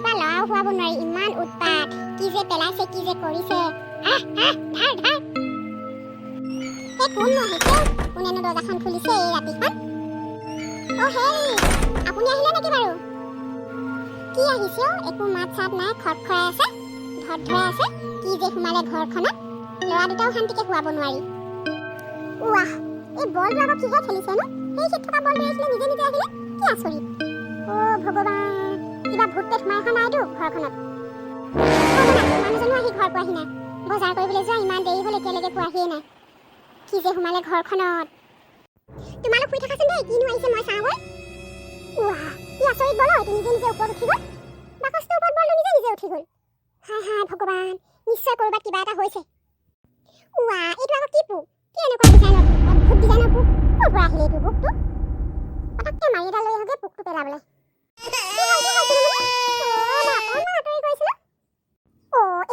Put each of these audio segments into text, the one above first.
পৰা লৰাও খুৱাব নোৱাৰি, ইমান উৎপাত, কি যে পেলাইছে কি যে কৰিছে। ধাৰ ধাৰ। এই কোন আহিছে? কোনেনো দৰ্জাখন খুলিছে এই ৰাতিখন? অ হেৰি, আপুনি আহিলে নেকি বাৰু? কি আহিছে? একো মাত চাত নাই, খটখৰাই আছে, ধৰাই আছে। কি যে সোমালে ঘৰখনত, ল'ৰা দুটাও শান্তিকে খুৱাব নোৱাৰি। ৱাহ, এই বলটো আকৌ কিহে খেলিছে নো? সেই খেত থকা বলটো আহিছিলে, নিজে নিজে আহিলে, কি আচৰিত। অ ভগৱান, কিবা ভূত পেট সোমাই অহা নাইতো ঘৰখনত? মানুহজনো আহি ঘৰ পোৱাহি নাই, বজাৰ কৰিবলৈ যোৱা ইমান দেৰি হ'ল, এতিয়ালৈকে পোৱাহিয়ে নাই। কি যে সোমালে ঘৰখনত। তোমালোক শুই থাকাচোন দেই, কিনো আহিছে মই চাওঁগৈ। ৱাহ, কি আচৰিত বল, এইটো নিজে নিজে ওপৰত উঠি গ'ল। বাকচটোৰ ওপৰত বলটো নিজে নিজে উঠি গ'ল। হাই হাই ভগৱান, নিশ্চয় ক'ৰবাত কিবা এটা হৈছে। ৱাহ, এইটো আকৌ কি পোক? কি এনেকুৱা ডিজাইনৰ পোক? অদ্ভুত ডিজাইনৰ পোক। ক'ৰ পৰা আহিলে এইটো পোকটো? পটককৈ মাৰি এডাল লৈ আহোঁগৈ পোকটো পেলাবলৈ।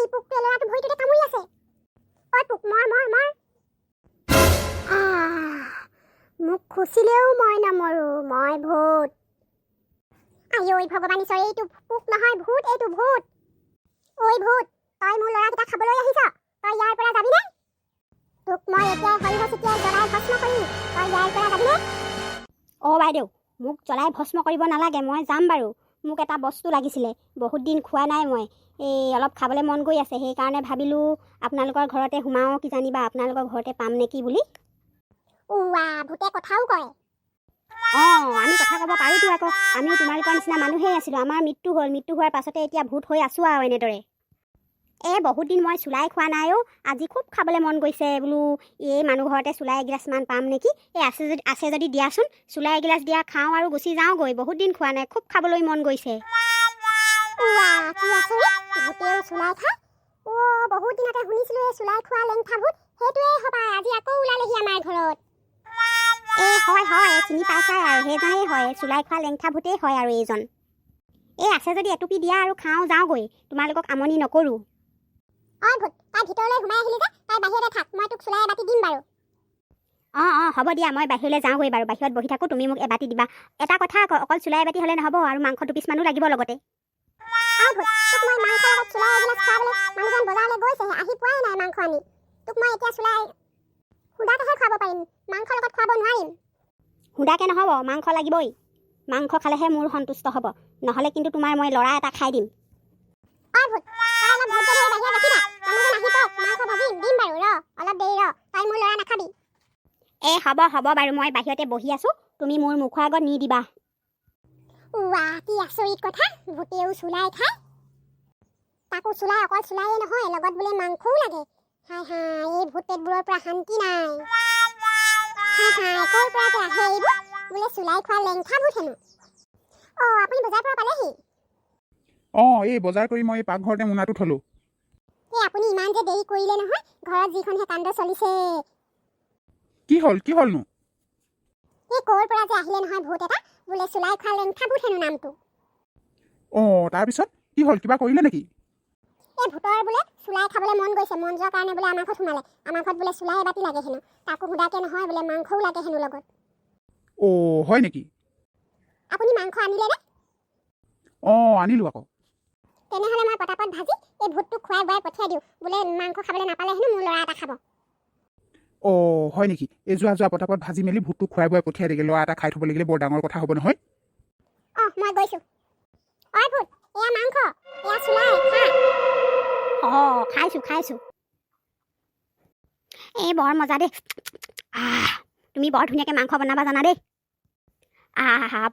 এই পোকটোৱে ল'ৰাটো ভৰিটোতে কামুৰি আছে। ঐ পোক, মৰ মৰ মৰ। মোক খুচিলেও মই নমৰো, মই ভূত। আইঐ ভগৱান ঈশ্বৰ, এইটো পোক নহয়, ভূত, এইটো ভূত। ঐ ভূত, তই মোৰ ল'ৰাকেইটা খাবলৈ আহিছ, তই ইয়াৰ পৰা যাবিনে? তোক মই এতিয়াই সৰিয়হ ছিটিয়াই জ্বলাই ভস্ম কৰিম, তই ইয়াৰ পৰা যাবিনে? অ' বাইদেউ, মোক জ্বলাই ভস্ম কৰিব নালাগে, মই যাম বাৰু। মোক এটা বস্তু লাগিছিলে, বহুত দিন খোৱা নাই মই, এই অলপ খাবলৈ মন গৈ আছে, সেইকাৰণে ভাবিলোঁ আপোনালোকৰ ঘৰতে সোমাওঁ, কি জানিবা আপোনালোকৰ ঘৰতে পাম নেকি বুলি। ভূতে কথাও কয়। অঁ, আমি কথা ক'ব পাৰোঁতো আকৌ, আমিও তোমালোকৰ নিচিনা মানুহেই আছিলোঁ, আমাৰ মৃত্যু হ'ল, মৃত্যু হোৱাৰ পাছতে এতিয়া ভূত হৈ আছোঁ আৰু এনেদৰে। বহুত দিন মই চুলাই খোৱা নাই অ', আজি খুব খাবলৈ মন গৈছে, বোলো এই মানুহ ঘৰতে চুলাই এগিলাচমান পাম নেকি, আছে যদি দিয়াচোন, চুলাই এগিলাচ দিয়া, খাওঁ আৰু গুচি যাওঁগৈ, বহুত দিন খোৱা নাই, খুব খাবলৈ মন গৈছে। কি আচৰিত, ভূতেও চুলাই খায়? বহুত দিনতে শুনিছিলোঁ এই চুলাই খোৱা লেংঠা ভূত, সেইটোৱেই হ'বা, আজি আকৌ ওলালেহি আমাৰ ঘৰত। হয়, চিনি পাইছাই আৰু, সেইজনেই হয়, চুলাই খোৱা লেংঠা ভূতেই হয় আৰু এইজন। আছে যদি এটুপি দিয়া আৰু খাওঁ, যাওঁগৈ, তোমালোকক আমনি নকৰোঁ। ভূত, তাই ভিতৰলৈ সোমাই আহিলি যে, তাই বাহিৰতে থাক, মই তোক চুলাই এবাতি দিম বাৰু। অঁ, হ'ব দিয়া, মই বাহিৰলৈ যাওঁগৈ বাৰু, বাহিৰত বহি থাকোঁ, তুমি মোক এবাতি দিবা। এটা কথা আকৌ, অকল চুলাই এবাতি হ'লে নহ'ব, আৰু মাংস দুপিচমানো লাগিব লগতে। ভূত, তোক মই মাংসৰ লগত চুলাই এগিলাচ খুৱাবলৈ, মানুহজন বজাৰলৈ গৈছেহে, আহি পোৱাই নাই মাংস আনি। তোক মই এতিয়া চুলাই সুদাকেহে খুৱাব পাৰিম, মাংসৰ লগত খুৱাব নোৱাৰিম। সুদাকে নহ'ব, মাংস লাগিবই, মাংস খালেহে মোৰ সন্তুষ্ট হ'ব, নহ'লে কিন্তু তোমাৰ মই ল'ৰা এটা খাই দিম। ভূত, তই অলপ ধৈৰ্য ধৰি বাহিৰত ৰখি থাক, মানুহজন আহি পাওক, মাংস ভাজিম, দিম বাৰু, অলপ দেৰি তই মোৰ ল'ৰা নাখাবি। হ'ব বাৰু, মই বাহিৰতে বহি আছোঁ, তুমি মোৰ মুখৰ আগত নি দিবা। কি আচৰিত কথা, ভূতেও চুলাই খায়। তাকো চুলাই, অকল চুলাইয়ে নহয়, লগত বোলে মাংসও লাগে। হাই এই ভূত পেটবোৰৰ পৰা শান্তি নাই। ক'ৰ পৰা আহে এইবোৰ, বোলে চুলাই খোৱা লেংঠা ভূত হেনো। আপুনি বজাৰৰ পৰা পালেহি? এই বজাৰ কৰি মই এই পাকঘৰতে মোনাটো থলোঁ। আপুনি ইমান যে দেৰি কৰিলে নহয়, ঘৰত যিখনহে কাণ্ড চলিছে। কি হ'লনো? ক'ৰ পৰা যে আহিলে নহয় ভূত এটা, বোলে চুলাই খোৱা লেংঠা ভূত হেনো নামটো। তাৰপিছত কি হ'ল, কিবা কৰিলে নেকি? ভূতৰ বোলে চুলাই খাবলৈ মন গৈছে, মন যোৱাৰ কাৰণে বোলে আমাৰ ঘৰত সোমালে। আমাৰ ঘৰত বোলে চুলাই এবাতি লাগে হেনো, তাকো সুদাকে নহয়, বোলে মাংসও লাগে হেনো লগত। হয় নেকি? আপুনি মাংস আনিলে নে? আনিলোঁ আকৌ। তেনেহ'লে মই পটাপট ভাজি এই ভূতটোক খুৱাই বুৱাই পঠিয়াই দিওঁ, বোলে মাংস খাবলৈ নাপালে হেনো মোৰ ল'ৰা এটা খাব। হয় নেকি? এই যোৱা পটাপট ভাজি মেলি ভূতটোক খুৱাই বুৱাই পঠিয়াই দিলে, ল'ৰা এটা খাই থ'ব লাগিলে বৰ ডাঙৰ কথা হ'ব নহয়। মই গৈছোঁ। ভূত, এয়া মাংস, এয়া চুলাই, খা। খাইছোঁ। বৰ মজা দেই, তুমি বৰ ধুনীয়াকৈ মাংস বনাবা জানা দেই।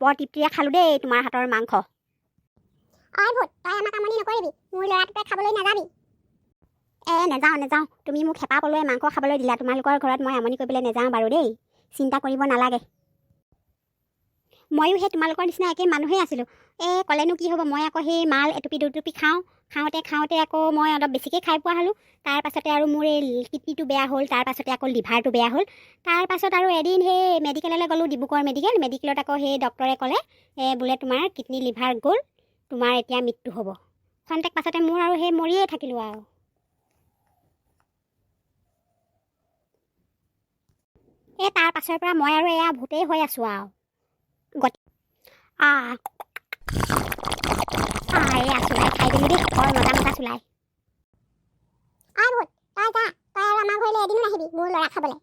বৰ তৃপ্তিৰে খালোঁ দেই তোমাৰ হাতৰ মাংস। ভূত, তই আমাক আমনি নকৰিবি, মোৰ ল'ৰাটোকে খাবলৈ নাযাবি। নেযাওঁ, তুমি মোক হেঁপাহ পলুৱাই মাংস খাবলৈ দিলা, তোমালোকৰ ঘৰত মই আমনি কৰিবলৈ নেযাওঁ বাৰু দেই, চিন্তা কৰিব নালাগে। ময়ো সেই তোমালোকৰ নিচিনা একে মানুহেই আছিলোঁ। ক'লেনো কি হ'ব, মই আকৌ সেই মাল এটুপি দুটুপি খাওঁতে আকৌ মই অলপ বেছিকৈ খাই পোৱা হ'লোঁ। তাৰপাছতে আৰু মোৰ এই কিডনীটো বেয়া হ'ল, তাৰপাছতে আকৌ লিভাৰটো বেয়া হ'ল। তাৰপাছত আৰু এদিন সেই মেডিকেললৈ গ'লোঁ, ডিব্ৰুগড় মেডিকেলত আকৌ সেই ডক্টৰে ক'লে বোলে তোমাৰ কিডনী লিভাৰ গ'ল, তোমাৰ এতিয়া মৃত্যু হ'ব। খন্তেক পাছতে মোৰ আৰু সেই মৰিয়ে থাকিলোঁ আৰু। তাৰ পাছৰ পৰা মই আৰু এয়া ভূতেই হৈ আছোঁ আৰু। আছোঁ দেই বৰ মজা মজা চুলাই অই ভূত তই যা তই আৰু আমাৰ ঘৰলৈ এদিনো নাহিবি মোৰ ল'ৰা খাবলৈ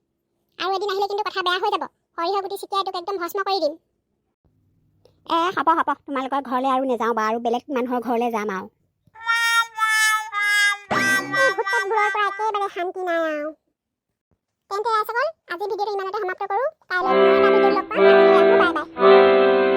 আৰু এদিন আহিলে কিন্তু কথা বেয়া হৈ যাব সৰিয়হ গুটি ছিটিয়াই তোক একদম ভস্ম কৰি দিম হ'ব হ'ব তোমালোকৰ ঘৰলৈ আৰু নাযাওঁ বা আৰু বেলেগ মানুহৰ ঘৰলৈ যাম আৰু এই ভূতবোৰৰ পৰা একেবাৰে শান্তি নাই আৰু তেন্তে ৰাইজসকল আজি ভিডিঅ'টো ইমানতে সমাপ্ত কৰোঁ কাইলৈ পুনৰ এটা ভিডিঅ'ত লগ পাম আজিলৈ আহোঁ বাই বাই